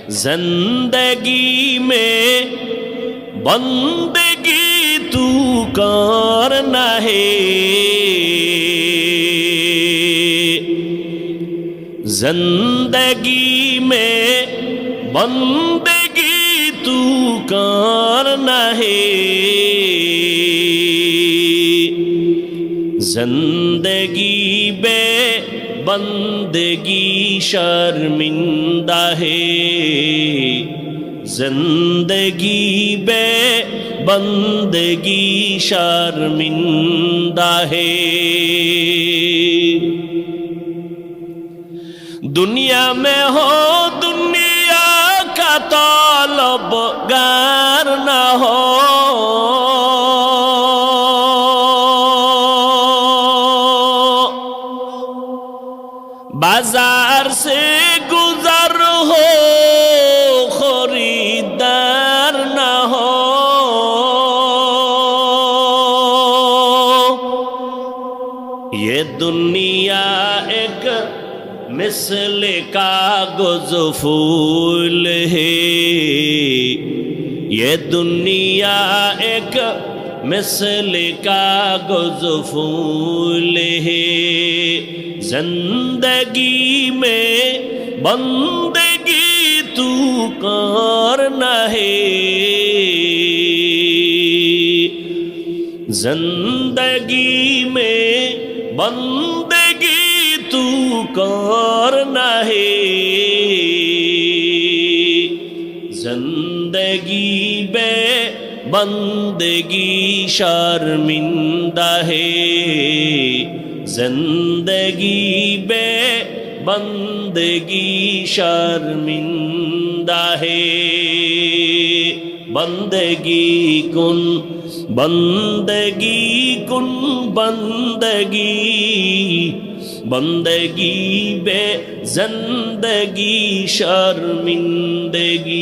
زندگی میں بندگی تو کرنا ہے، زندگی میں بندگی تو کرنا ہے، زندگی بے بندگی شرمندہ ہے، زندگی بے بندگی شرمندہ ہے۔ دنیا میں ہو دنیا کا طلبگار نہ ہو، بازار سے گزر ہو خریدار نہ ہو، یہ دنیا ایک مثل کاغذ پھول ہے، یہ دنیا ایک مثل کاغذ پھول ہے، زندگی میں بندگی تو کرنا ہے، زندگی میں بندگی تو کرنا ہے، زندگی بے بندگی شرمندہ ہے، زندگی بے بندگی شرمندہ ہے۔ بندگی کن بندگی کن بندگی، بندگی بے زندگی شرمندگی۔